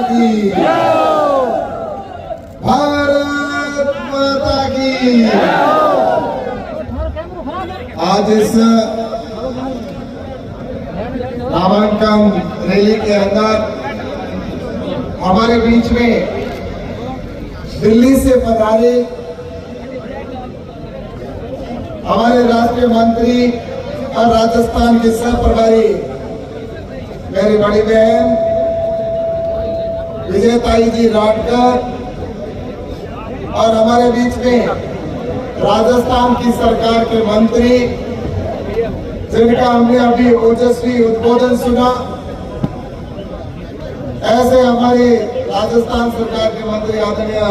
की, भारत माता की। आज इस नामांकन रैली के अंदर हमारे बीच में दिल्ली से पधारे हमारे राष्ट्रीय मंत्री और राजस्थान के सह प्रभारी मेरी बड़ी बहन विजयताई जी राठकर और हमारे बीच में राजस्थान की सरकार के मंत्री जिनका हमने अभी ओजस्वी उद्बोधन सुना, ऐसे हमारे राजस्थान सरकार के मंत्री आदरणीय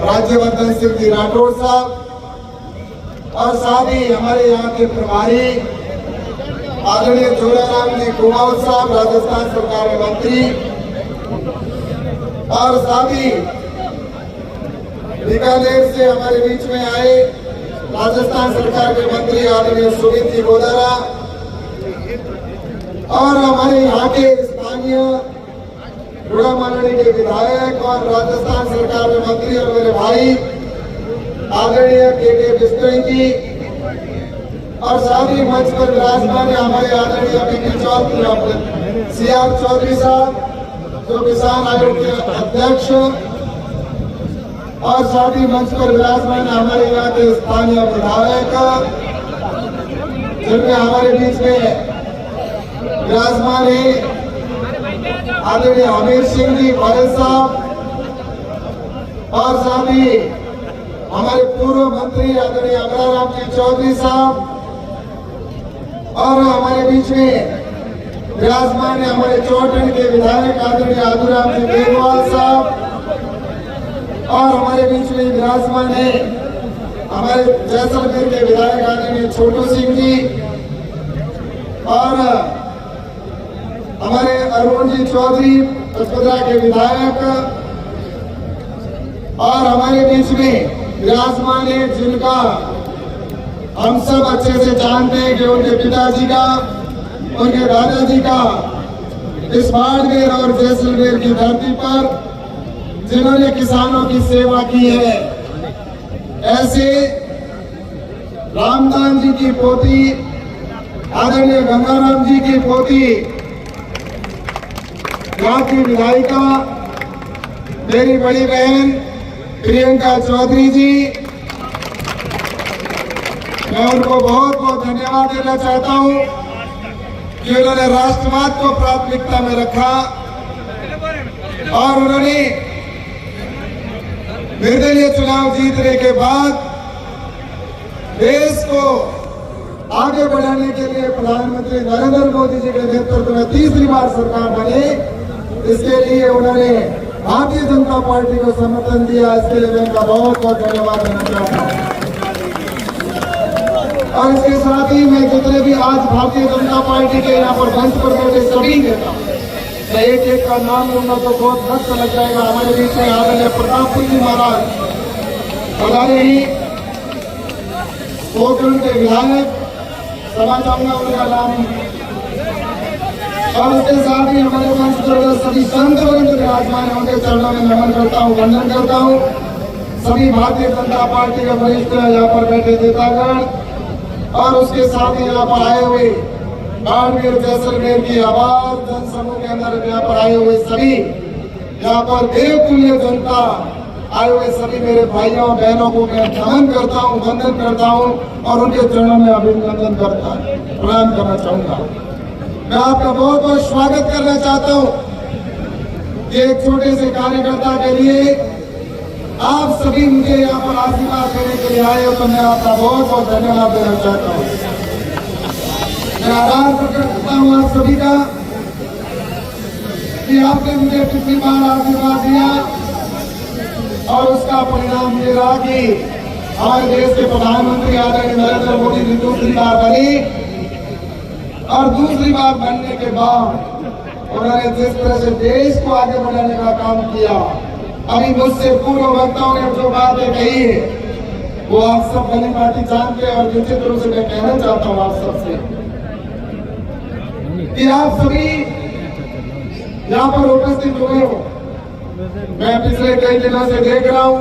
राज्यवर्धन सिंह जी राठौड़ साहब और साथ ही हमारे यहाँ के प्रभारी आदरणीय जोराराम जी कुमावत साहब राजस्थान सरकार के मंत्री, और साथ ही बीकानेर से हमारे बीच में आए राजस्थान सरकार के मंत्री आदरणीय सुमित जी गोदारा और हमारे यहाँ के स्थानीय गुड़ा मालड़ी के विधायक और राजस्थान सरकार के मंत्री और मेरे भाई आदरणीय के बिश्नोई जी, और साथ ही मंच पर विराजमान है हमारे आदरणीय CR चौधरी साहब जो किसान आयोग के अध्यक्ष, और साथ ही मंच पर विराजमान हमारे यहाँ के स्थानीय विधायक जिनमें हमारे बीच में विराजमान है आदरणीय हमीर सिंह जी वाले साहब, और साथ ही हमारे पूर्व मंत्री आदरणीय अमराराम जी चौधरी साहब, और हमारे बीच में विराजमान है हमारे चौटन के विधायक आदरणीय आदुराम जी बेगवाल साहब, और हमारे बीच में विराजमान है हमारे जैसलमेर के विधायक आदरणीय छोटू सिंह जी, और हमारे अरुण जी चौधरी पचपदरा के विधायक, और हमारे बीच में विराजमान है जिनका हम सब अच्छे से जानते हैं कि उनके पिताजी का, उनके दादाजी का इस बाड़मेर और जैसलमेर की धरती पर जिन्होंने किसानों की सेवा की है, ऐसे रामदान जी की पोती आदरणीय गंगाराम जी की पोती यहाँ की विधायिका मेरी बड़ी बहन प्रियंका चौधरी जी, मैं उनको बहुत बहुत धन्यवाद देना चाहता हूँ कि उन्होंने राष्ट्रवाद को प्राथमिकता में रखा और उन्होंने निर्दलीय चुनाव जीतने के बाद देश को आगे बढ़ाने के लिए प्रधानमंत्री नरेंद्र मोदी जी के नेतृत्व में तीसरी बार सरकार बने, इसके लिए उन्होंने भारतीय जनता पार्टी को समर्थन दिया। इसके लिए मैं उनका बहुत बहुत धन्यवाद देना चाहता हूँ। और इसके साथ ही मैं जितने भी आज भारतीय जनता पार्टी के यहाँ पर मंच पर बैठे सभी नेता, मैं एक एक का नाम लूंगा तो बहुत वक्त लग जाएगा। हमारे बीच में आदरणीय प्रताप जी महाराज हमारे ही पोखरण के विधायक, सभा चाहूंगा उनका नाम, और उसके साथ ही हमारे मंच पर सभी संत वृंद विराजमान है, उनके चरणों में नमन करता हूँ, वंदन करता हूँ। सभी भारतीय जनता पार्टी के वरिष्ठ यहाँ पर बैठे नेतागण, और उसके साथ ही यहाँ पर आए हुए बाड़मेर जैसलमेर की आवाज जनसमूह के अंदर यहाँ पर आए हुए सभी, यहाँ पर देवतुल्य जनता आए हुए सभी मेरे भाइयों बहनों को मैं नमन करता हूँ, वंदन करता हूँ और उनके चरणों में अभिनंदन करता प्रणाम करना चाहूंगा। मैं आपका बहुत बहुत स्वागत करना चाहता हूँ कि एक छोटे से कार्यकर्ता के लिए आप सभी मुझे यहाँ पर आशीर्वाद देने के लिए आए हो, तो मैं आपका बहुत बहुत धन्यवाद देना चाहता हूँ। मैं आभार प्रकट करता हूँ आप सभी का कि आपने मुझे पिछली बार आशीर्वाद दिया और उसका परिणाम ये रहा कि हमारे देश के प्रधानमंत्री आदरणीय नरेंद्र मोदी जी दूसरी बार बनी, और दूसरी बार बनने के बाद उन्होंने जिस तरह से देश को आगे बढ़ाने का काम किया, अभी मुझसे पूर्व वक्ताओं ने जो बातें कही है वो आप सब भली भांति जानते हैं, और निश्चित रूप से मैं कहना चाहता हूँ आप सबसे कि आप सभी यहाँ पर उपस्थित हुए हो, मैं पिछले कई दिनों से देख रहा हूं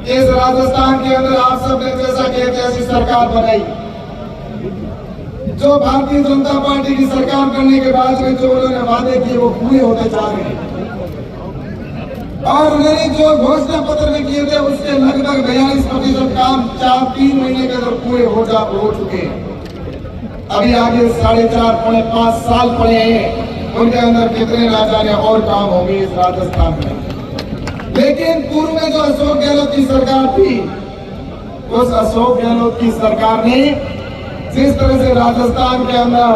इस राजस्थान के अंदर आप सबने जैसा कि ऐसी सरकार बनाई, जो भारतीय जनता पार्टी की सरकार करने के बाद में जो उन्होंने वादे किए वो पूरे होते जा रहे हैं और उन्होंने जो घोषणा पत्र में किए थे उसके लगभग 42% काम 3 महीने के अंदर पूरे हो चुके हैं। अभी आगे 4.5 पौने 5 साल पड़े हैं, उनके अंदर कितने ना जाने और काम होंगे इस राजस्थान में। लेकिन पूर्व में जो अशोक गहलोत की सरकार थी, उस अशोक गहलोत की सरकार ने जिस तरह से राजस्थान के अंदर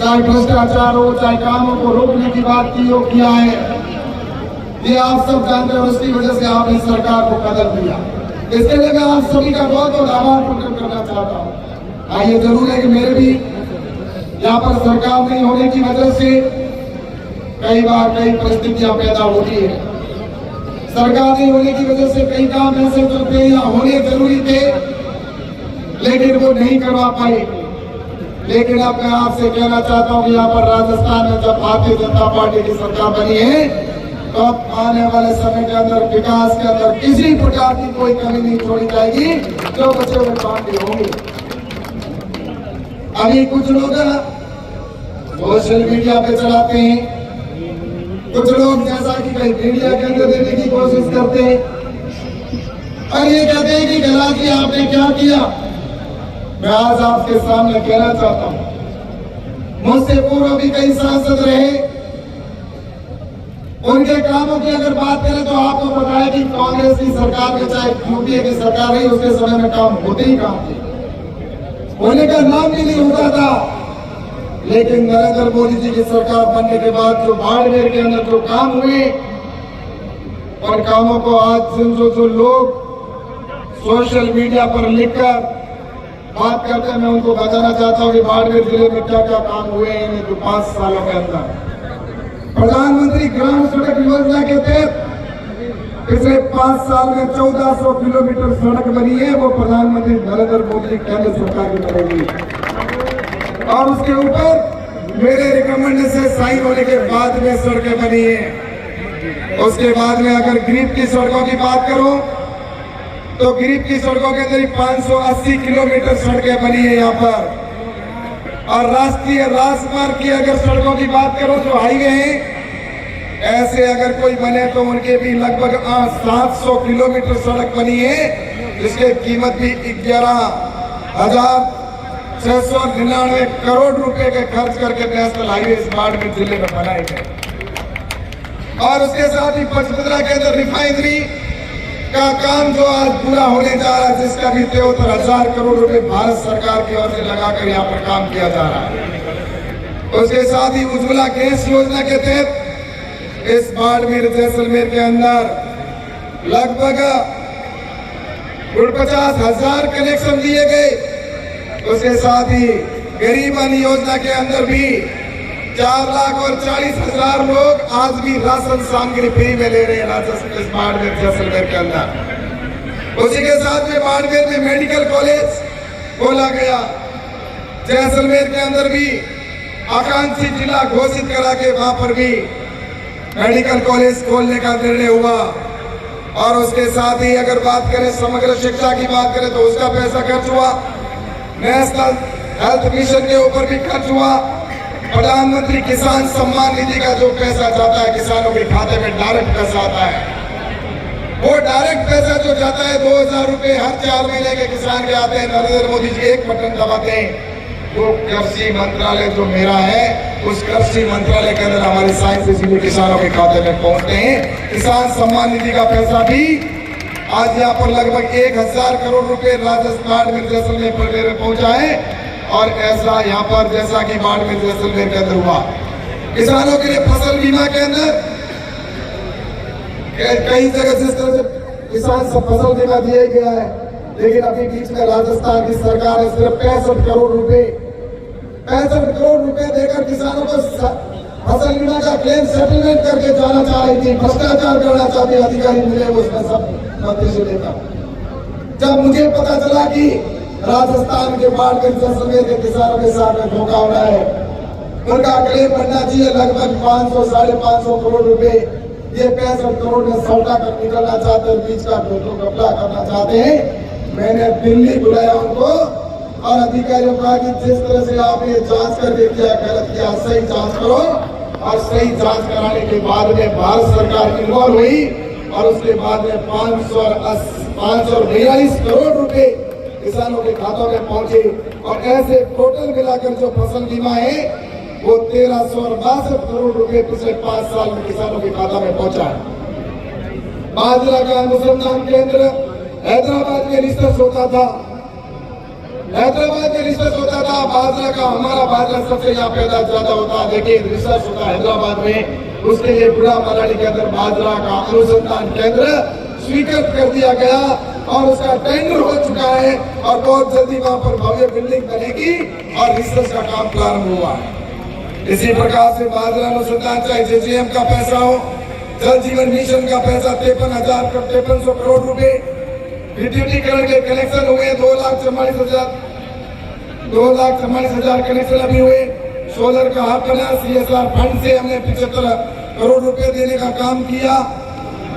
चाहे भ्रष्टाचार हो, चाहे कामों को रोकने की बात की हो, किया है, ये आप सब जानते हैं। उसकी वजह से आपने सरकार को कदर दिया। इसके लिए मैं आप सभी का बहुत बहुत आभार प्रकट करना चाहता हूँ। हाँ, ये जरूर है कि मेरे भी यहाँ पर सरकार नहीं होने की वजह से कई बार कई परिस्थितियां पैदा होती है। सरकार नहीं होने की वजह से कई काम ऐसे जो थे या होने जरूरी थे लेकिन वो नहीं करवा पाए। लेकिन अब मैं आपसे कहना चाहता हूँ कि यहाँ पर राजस्थान में जब भारतीय जनता पार्टी की सरकार बनी है तो अब आने वाले समय के अंदर विकास के अंदर किसी प्रकार की कोई कमी नहीं छोड़ी जाएगी, जो बचे हुए काम भी होंगे। अभी कुछ लोग सोशल मीडिया पे चलाते हैं, कुछ लोग जैसा कि कहीं मीडिया के अंदर देने की कोशिश करते हैं और ये कहते हैं कि गहलोत जी आपने क्या किया। मैं आज आपके सामने कहना चाहता हूं, मुझसे पूर्व भी कई सांसद रहे, उनके कामों की अगर बात करें तो आपको पता है कि कांग्रेस की सरकार में चाहे यूपीए की सरकार रही, उसके समय में काम होते ही काम थे, होने का नाम भी नहीं होता था। लेकिन नरेंद्र मोदी जी की सरकार बनने के बाद जो बाड़मेर के अंदर जो काम हुए, और कामों को आज जो लोग सोशल मीडिया पर लिखकर बात करते हैं, मैं उनको बताना चाहता हूँ कि बाड़मेर जिले में क्या क्या काम हुए हैं इन 5 सालों के अंदर। प्रधानमंत्री ग्राम सड़क योजना के तहत पिछले 5 साल में 1400 किलोमीटर सड़क बनी है, वो प्रधानमंत्री नरेंद्र मोदी केंद्र सरकार की बनेगी और उसके ऊपर मेरे रिकमेंडेशन से साइन होने के बाद में सड़कें बनी है। उसके बाद में अगर गरीब की सड़कों की बात करूं तो गरीब की सड़कों के अंदर 580 किलोमीटर सड़कें बनी है यहाँ पर, और राष्ट्रीय राजमार्ग की अगर सड़कों की बात करो जो हाईवे हैं, ऐसे अगर कोई बने तो उनके भी लगभग 700 किलोमीटर सड़क बनी है, जिसकी कीमत भी 11,699 करोड़ रुपए के खर्च करके नेशनल हाईवे इस बाड़मेर जिले में बनाए गए। और उसके साथ ही पचमंद्रा के अंदर रिफाइनरी का काम जो आज पूरा होने जा रहा है, जिसका भी 73,000 करोड़ रुपए भारत सरकार की ओर से लगाकर यहाँ पर काम किया जा रहा है। उसके साथ ही उज्ज्वला गैस योजना के तहत इस बाड़मेर जैसलमेर के अंदर लगभग 50,000 कनेक्शन दिए गए। उसके साथ ही गरीबन योजना के अंदर भी 4,40,000 लोग आज भी राशन सामग्री फ्री में ले रहे हैं राजस्थान इस बाड़मेर जैसलमेर के अंदर। उसी के साथ में बाड़मेर में मेडिकल कॉलेज खोला गया। जैसलमेर के अंदर भी आकांक्षी जिला घोषित करा के वहां पर भी मेडिकल कॉलेज खोलने का निर्णय हुआ। और उसके साथ ही अगर बात करें समग्र शिक्षा की बात करें तो उसका पैसा खर्च हुआ। नेशनल हेल्थ मिशन के ऊपर भी खर्च हुआ। प्रधानमंत्री किसान सम्मान निधि का जो पैसा जाता है किसानों के खाते में डायरेक्ट पैसा आता है, वो डायरेक्ट पैसा जो जाता है 2,000 रुपए हर 4 महीने के किसान के आते हैं। नरेंद्र मोदी जी एक बटन दबाते हैं, वो कृषि मंत्रालय जो मेरा है उस कृषि मंत्रालय के अंदर हमारे साइंस सीधे किसानों के खाते में पहुंचते हैं। किसान सम्मान निधि का पैसा भी आज यहाँ पर लगभग 1,000 करोड़ रुपए राजस्थान में जैसलमेर में पहुंचा है। और ऐसा यहाँ पर जैसा कि बाड़मेर जैसलमेर के अंदर हुआ, किसानों के लिए फसल बीमा के अंदर कई जगह जिस तरह से किसान सब फसल बीमा दिया गया है, लेकिन अभी बीच में राजस्थान की सरकार ने सिर्फ 65 करोड़ रुपए देकर किसानों को फसल बीमा का क्लेम सेटलमेंट करके जाना चाह रही थी। भ्रष्टाचार करना चाहते अधिकारी मिले उसमें सब मंत्री से लेकर। जब मुझे पता चला कि राजस्थान के बाड़मेर जैसलमेर के किसानों के साथ में धोखा हो रहा है, उनका क्लेम बनना चाहिए लगभग 500 550 करोड़ रुपए। ये 65 करोड़ में सौदा कर निकलना चाहते हैं, बीच का घपला करना चाहते हैं। मैंने दिल्ली बुलाया उनको और अधिकारियों को कहा कि जिस तरह से आप ये जांच करके क्या गलत किया, सही जांच करो। और सही जांच कराने के बाद में भारत सरकार इन्वॉल्व हुई और उसके बाद में 542 करोड़ रुपए किसानों के खातों में पहुंचे। और ऐसे टोटल मिलाकर जो फसल बीमा है वो 1362 करोड़ रुपए पिछले 5 साल में किसानों के खाता में पहुंचा है। बाजरा का अनुसंधान केंद्र हैदराबाद में रिसर्च होता था, बाजरा का हमारा बाजरा सबसे यहाँ पैदा ज्यादा होता है, लेकिन रिसर्च होता है हैदराबाद में। उसके लिए बुढ़ा मनाली के अंदर बाजरा का अनुसंधान केंद्र स्वीकृत कर दिया गया और उसका टेंडर हो चुका है और बहुत जल्दी वहां पर भव्य बिल्डिंग बनेगी और रिसर्च का काम प्रारंभ हुआ है। इसी प्रकार से बाजरा अनुसंधान चाहे जेजेएम का पैसा हो, जल जीवन मिशन का पैसा 53,500 करोड़ रुपए, विद्युतीकरण के कनेक्शन हुए 2,44,000 कनेक्शन अभी हुए। सोलर का हब बना, CSR फंड से हमने 75 करोड़ रुपए देने का काम किया।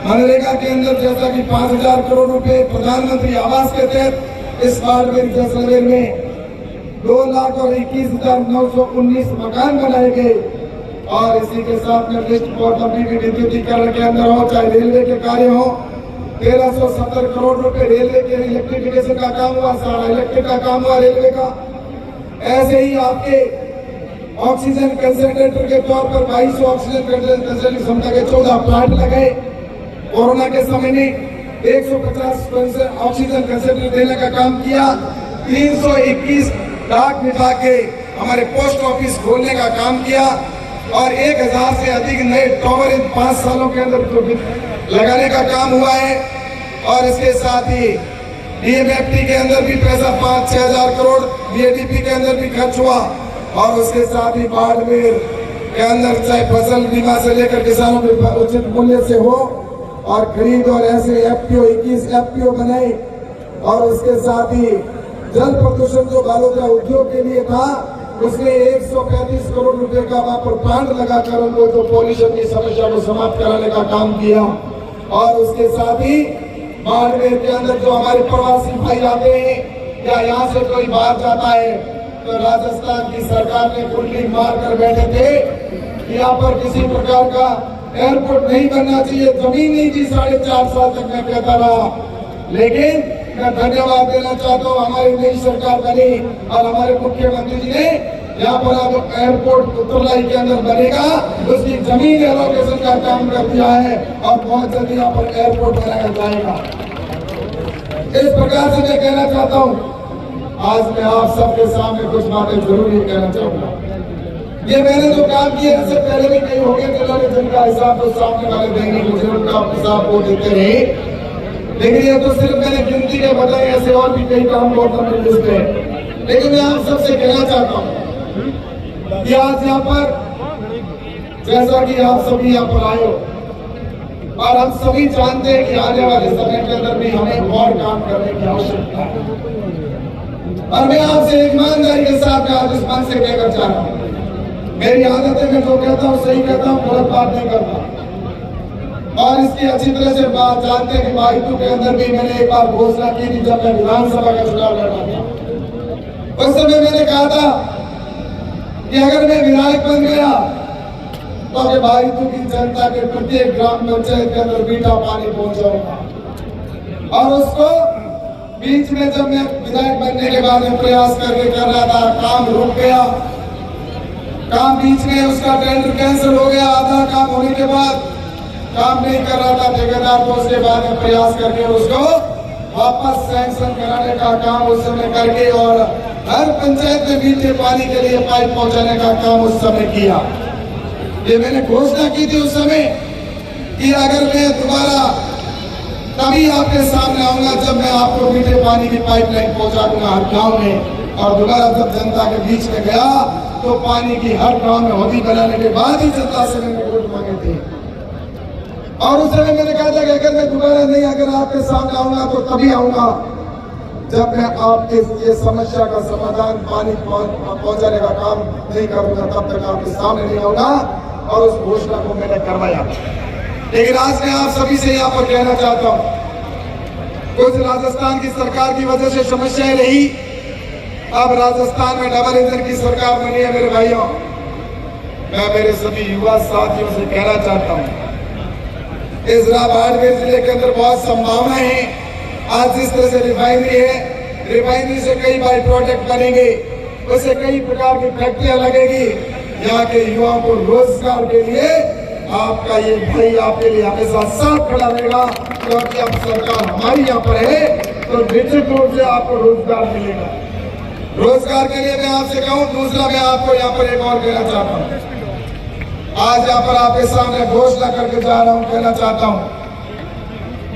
मनरेगा के अंदर जैसा कि 5,000 करोड़ रुपए प्रधानमंत्री आवास के तहत इस बार में जैसलमेर में 2,21,919 मकान बनाए गए। और इसी के साथ में लिस्ट बहुत लंबी भी विद्युतीकरण के अंदर हो, चाहे रेलवे के कार्य हो, 1370 करोड़ रुपए रेलवे के इलेक्ट्रिफिकेशन का काम हुआ, सारा इलेक्ट्रिक का काम हुआ रेलवे का। ऐसे ही आपके ऑक्सीजन कंसंट्रेटर के तौर पर 2200 ऑक्सीजन कंसंट्रेटर क्षमता के 14 प्लांट लगाए। कोरोना के समय में 150 ऑक्सीजन कंसंट्रेटर देने का काम किया। 321 डाक विभाग के हमारे पोस्ट ऑफिस खोलने का काम किया और 1000 से अधिक नए टावर इन 5 सालों के अंदर लगाने का काम हुआ है। और इसके साथ ही DMFT के अंदर भी पैसा 5-6 हजार करोड़ BADP के अंदर भी खर्च हुआ। और उसके साथ ही बाड़मेर के अंदर चाहे फसल बीमा से लेकर किसानों के उचित मूल्य से हो और खरीद और ऐसे FPO 21 FPO बनाए। और उसके साथ ही जल प्रदूषण जो बालोतरा उद्योग के लिए था उसने 135 करोड़ रुपए का वहां पर प्लांट लगाकर उनको जो पॉल्यूशन की समस्या को समाप्त कराने का काम किया। और उसके साथ ही बाड़मेर के अंदर जो हमारे प्रवासी भाई आते हैं या यहाँ से कोई बाहर जाता है तो राजस्थान की सरकार ने कुंडली मार कर बैठे थे कि यहाँ पर किसी प्रकार का एयरपोर्ट नहीं बनना चाहिए, जमीन नहीं थी। 4.5 साल तक मैं कहता रहा, लेकिन मैं धन्यवाद देना चाहता हूँ हमारी नई सरकार बनी और हमारे मुख्यमंत्री जी ने यहाँ पर अब एयरपोर्ट उत्तरलाई के अंदर बनेगा, उसकी जमीन एलोकेशन का काम कर दिया है और बहुत जल्दी यहाँ पर एयरपोर्ट बनाया जाएगा। इस प्रकार से मैं कहना चाहता हूँ, आज मैं आप सबके सामने कुछ बातें जरूरी कहना चाहूंगा। ये मैंने जो काम किया इससे पहले भी कई हो गए जिन्होंने जिनका हिसाब तो सामने वाले देंगे, मुझे उनका हिसाब वो देते रहे, लेकिन ये तो सिर्फ मैंने गिनती के बताए, ऐसे और भी कई काम बहुत लंबी लिस्ट है। लेकिन मैं आप सबसे कहना चाहता हूँ कि आज यहाँ पर जैसा कि आप सभी यहाँ पर आए हो और हम सभी जानते हैं कि आने वाले समय के अंदर भी हमें और काम करने की आवश्यकता है। और मैं आपसे ईमानदारी के साथ आज इस मन से कहकर चाह रहा हूँ, मेरी आदत है मैं जो कहता हूँ सही कहता हूँ, गलत बात नहीं करता। और इसकी अच्छी तरह से बात जानते हैं कि बाइटू के अंदर भी मैंने एक बार घोषणा की थी जब मैं विधानसभा का चुनाव लड़ा था। उस समय मैंने कहा था कि अगर मैं विधायक बन गया तो बाइटू की जनता के प्रत्येक ग्राम पंचायत के अंदर मीठा पानी पहुंचाऊंगा। और उसको बीच में जब मैं विधायक बनने के बाद में प्रयास कर रहा था, काम रुक गया, काम बीच में उसका टेंडर कैंसिल हो गया, आधा काम होने के बाद काम नहीं कर रहा था ठेकेदार, तो उसके बाद में प्रयास करके उसको वापस सैंक्शन कराने का काम उस समय करके और हर पंचायत में मीठे पानी के लिए पाइप पहुंचाने का काम उस समय किया। ये मैंने घोषणा की थी उस समय कि अगर मैं दोबारा तभी आपके सामने आऊंगा जब मैं आपको मीठे पानी की पाइपलाइन पहुंचा दूंगा हर गांव में। और दोबारा जब जनता के बीच में गया तो पानी की हर गांव में होदी बनाने के बाद ही जनता से मैंने वोट मांगे थे। और उस समय मैंने कहा था कि अगर मैं दोबारा नहीं अगर आपके सामने आऊंगा तो तभी आऊंगा जब मैं आपके ये समस्या का समाधान पानी पहुंचाने का काम नहीं करूंगा तब तक आपके सामने नहीं होगा। और उस घोषणा को मैंने करवाया। लेकिन आज मैं आप सभी से यहाँ पर कहना चाहता हूँ, कुछ राजस्थान की सरकार की वजह से समस्याएं रही। अब राजस्थान में डबल इंजन की सरकार बनी है। मेरे भाइयों, मैं मेरे सभी युवा साथियों से कहना चाहता हूँ, इस बाड़मेर जिले के अंदर बहुत संभावनाएं हैं। आज जिस तरह से रिफाइनरी है, रिफाइनरी से कई बाई प्रोडक्ट बनेंगे, उससे कई प्रकार की फैक्ट्रियां लगेगी। यहाँ के युवाओं को रोजगार के लिए आपका ये भाई आपके लिए हमेशा साथ खड़ा रहेगा, क्योंकि अब सरकार हमारी यहाँ पर है तो निश्चित रूप से आपको रोजगार मिलेगा। रोजगार के लिए मैं आपसे कहूँ, दूसरा मैं आपको यहाँ पर एक और कहना चाहता हूँ। आज यहाँ पर आपके सामने घोषणा करके जा रहा हूँ, कहना चाहता हूँ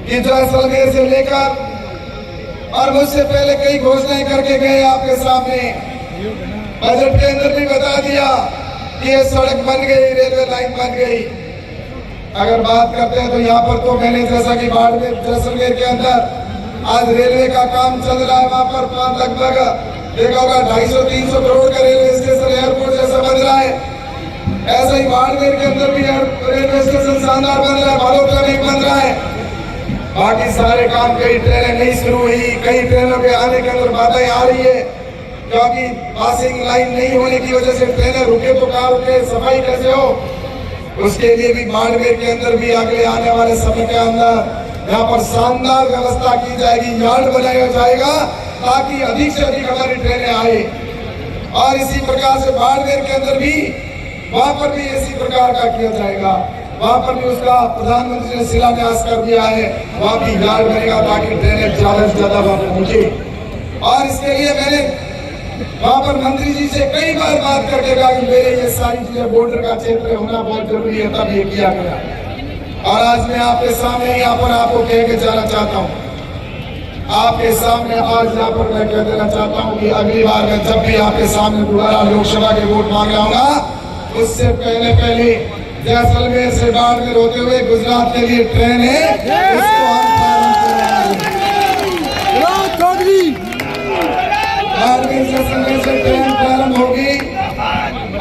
कि जैसलमेर से लेकर और मुझसे पहले कई घोषणाएं करके गए आपके सामने। बजट के अंदर भी बता दिया कि ये सड़क बन गई, रेलवे लाइन बन गई। अगर बात करते हैं तो यहाँ पर तो मैंने जैसा कि बाड़मेर जैसलमेर के अंदर आज रेलवे का काम चल रहा है, वहां पर लगभग देखा होगा 250-300 करोड़ का रेलवे स्टेशन एयरपोर्ट जैसा बन रहा है। ऐसा ही बाड़मेर के अंदर भी रेलवे स्टेशन शानदार बन रहा है, बड़ोदरा में बन रहा है। बाकी सारे काम, कई ट्रेनें नहीं शुरू हुई, कई ट्रेनों के आने के अंदर बाधाएं आ रही है, क्योंकि पासिंग लाइन नहीं होने की वजह से ट्रेनें रुके तो कहाँ रुके, सफाई कैसे हो। उसके लिए भी बाड़मेर के अंदर भी अगले आने वाले समय के अंदर यहाँ पर शानदार व्यवस्था की जाएगी, यार्ड बनाया जाएगा ताकि अधिक से अधिक हमारी ट्रेनें आए। और इसी प्रकार से बाड़मेर के अंदर भी वहां पर भी इसी प्रकार का किया जाएगा। वहां पर भी उसका प्रधानमंत्री ने शिलान्यास कर दिया है, वहां भी यार्ड बनेगा ताकि ट्रेनें ज्यादा से ज्यादा वहां पहुंचे। और इसके लिए मैंने वहां पर मंत्री जी से कई बार बात करके कहा कि मेरे ये सारी चीजें बॉर्डर का क्षेत्र होना बहुत जरूरी है, तब ये किया गया। और आज मैं आपके सामने यहाँ पर आपको कह के जाना चाहता हूँ, आपके सामने आज यहाँ पर मैं कह देना चाहता हूँ कि अगली बार मैं जब भी आपके सामने दोबारा लोकसभा के वोट मांग रहा उससे पहले जैसलमेर से बाड़मेर होते हुए गुजरात के लिए ट्रेन है, उसको हम बाड़मेर जैसलमेर से ट्रेन प्रारंभ होगी।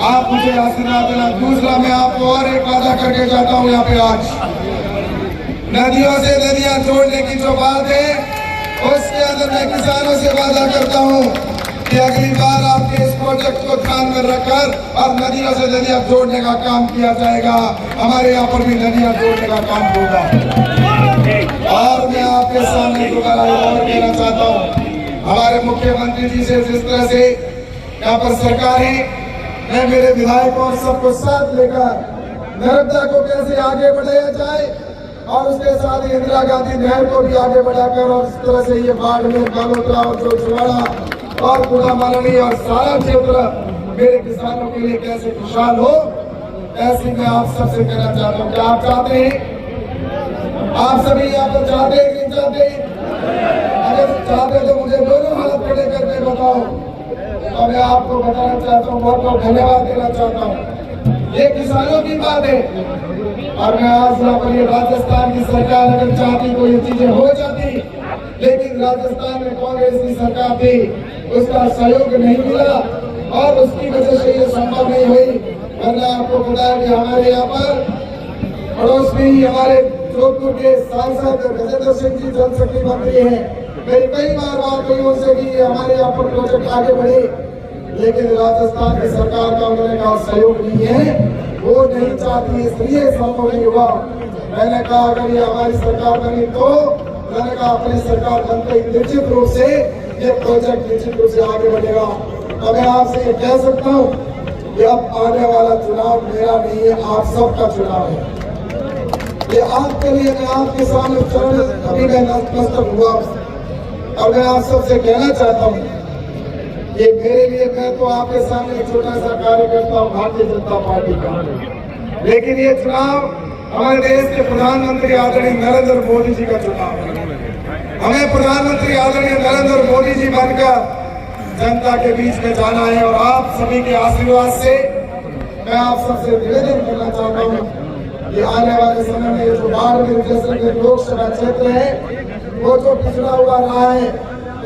आप मुझे आशीर्वाद देना। दूसरा मैं आपको और एक वादा करके जाता हूँ, यहाँ पे आज नदियों से नदियां जोड़ने की जो बात है, उसके अंदर मैं किसानों से वादा करता हूँ कि अगली बार आपके इस प्रोजेक्ट को ध्यान में रखकर और नदियों से नदियां जोड़ने का काम किया जाएगा। हमारे यहाँ पर भी नदियां जोड़ने का काम होगा। और मैं आपके सामने दोबारा और कहना चाहता हूँ, हमारे मुख्यमंत्री जी से जिस तरह से यहाँ पर सरकार है, मैं मेरे विधायकों और सबको साथ लेकर नर्मदा को कैसे आगे बढ़ाया जाए और उसके साथ ही इंदिरा गांधी नहर को भी आगे बढ़ाकर और इस तरह से ये बाड़मेर, बड़ोदरा और जोशियाड़ा और गुलामालनी और सारा क्षेत्र मेरे किसानों के लिए कैसे खुशहाल हो, ऐसे मैं आप सबसे कहना चाहता हूँ। क्या आप चाहते हैं? आप सभी यहाँ पर चाहते हैं कि नहीं चाहते? अगर चाहते तो मुझे दोनों हाथ खड़े करके बताओ। और मैं आपको बताना चाहता हूँ, बहुत बहुत धन्यवाद देना चाहता हूँ। ये किसानों की बात है और मैं आज यहाँ पर ये राजस्थान की सरकार अगर चाहती तो ये चीजें हो जाती, लेकिन राजस्थान में कांग्रेस की सरकार थी, उसका सहयोग नहीं मिला और उसकी वजह से ये संभव नहीं हुई। मैंने आपको बताया कि हमारे यहाँ पर पड़ोस में ही हमारे जोधपुर के सांसद गजेंद्र सिंह जी जल शक्ति मंत्री हैं। मेरी कई बार बात हुई उनसे कि हमारे यहाँ पर प्रोजेक्ट आगे बढ़े, लेकिन राजस्थान की सरकार का उन्होंने कहा सहयोग नहीं है, वो नहीं चाहती, इसलिए संभव नहीं हुआ। मैंने कहा अगर ये हमारी सरकार बनी तो मैंने कहा अपनी सरकार बनते ही निश्चित रूप से ये प्रोजेक्ट निश्चित रूप से आगे बढ़ेगा। तो मैं आपसे ये कह सकता हूँ कि अब आने वाला चुनाव मेरा नहीं है, आप सबका चुनाव है। ये आपके लिए मैं आपके सामने चरण अभी मैं नतमस्तक हुआ और मैं आप सबसे कहना चाहता हूँ, ये मेरे लिए, मैं तो आपके सामने एक छोटा सा कार्यकर्ता हूँ भारतीय जनता पार्टी का, लेकिन ये चुनाव हमारे देश के प्रधानमंत्री आदरणीय नरेंद्र मोदी जी का चुनाव है। हमें प्रधानमंत्री आदरणीय नरेंद्र मोदी जी बनकर जनता के बीच में जाना है और आप सभी के आशीर्वाद से मैं आप सबसे निवेदन करना चाहता हूँ कि आने वाले समय में जो बाड़मेर जैसलमेर लोकसभा क्षेत्र है, वो जो पिछड़ा हुआ रहा है,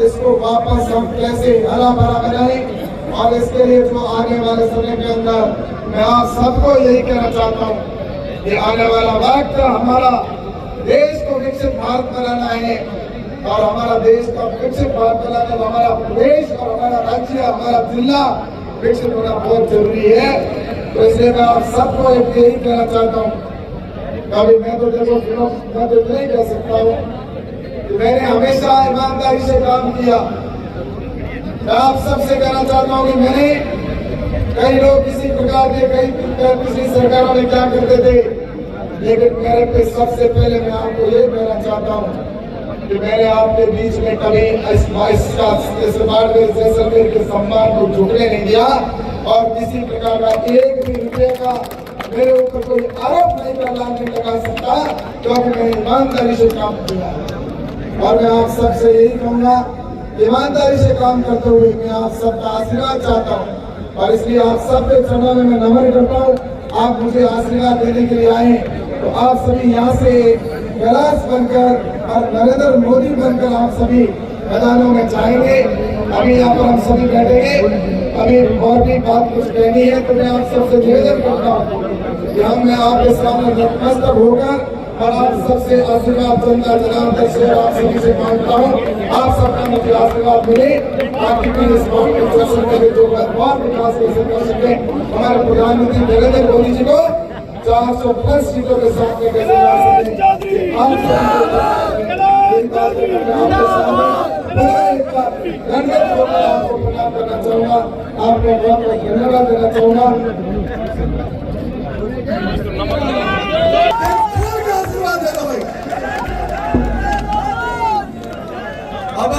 इसको वापस हम कैसे हरा भरा बनाएं। और इसके लिए जो आने वाले समय के अंदर मैं आप सबको यही कहना चाहता हूँ कि आने वाला वक्त हमारा देश को विकसित भारत बनाना है। और हमारा देश का विकसित भारत बनाने में हमारा प्रदेश और हमारा राज्य, हमारा जिला विकसित होना बहुत जरूरी है। तो इसलिए मैं आप सबको यही कहना चाहता हूँ, कभी मैं तो देखो मैं तो नहीं कह सकता हूँ कि मैंने हमेशा ईमानदारी से काम किया। मैं आप सबसे कहना चाहता हूँ कि मैंने कई लोग किसी प्रकार के कई पिछली सरकारों में क्या करते थे, लेकिन मेरे पे सबसे पहले मैं आपको ये कहना चाहता हूँ कि मैंने आपके बीच में कभी इस जैसलमेर के सम्मान को झुकने नहीं दिया और किसी प्रकार का एक भी रुपये का मेरे ऊपर कोई आरोप नहीं लगा सकता, क्योंकि मैंने ईमानदारी से काम किया। और मैं आप सबसे यही कहूँगा, ईमानदारी से काम करते हुए मैं आप सबका आशीर्वाद चाहता हूँ। और इसलिए आप सबके चरणों में मैं नमन करता हूँ। आप मुझे आशीर्वाद देने के लिए आए, तो आप सभी यहाँ से कैलाश बनकर और नरेंद्र मोदी बनकर आप सभी मैदानों में जाएंगे। अभी यहाँ पर हम सभी बैठेंगे, अभी और भी बात कुछ कहनी है, तो मैं आप सबसे निवेदन करता हूँ कि हम आपके सामने नतमस्तक होकर और आप सबसे आशीर्वाद जनता जनार्दन से आप सभी से मांगता हूँ, आप सबका मुझे आशीर्वाद मिले ताकि मैं इस बात को दर्शन करके जो और विकास कैसे कर सके। हमारे प्रधानमंत्री नरेंद्र मोदी जी को 400+ सीटों के साथ में कैसे ला सके। आपको प्रणाम करना चाहूँगा, आपको बहुत बहुत धन्यवाद देना चाहूँगा। अब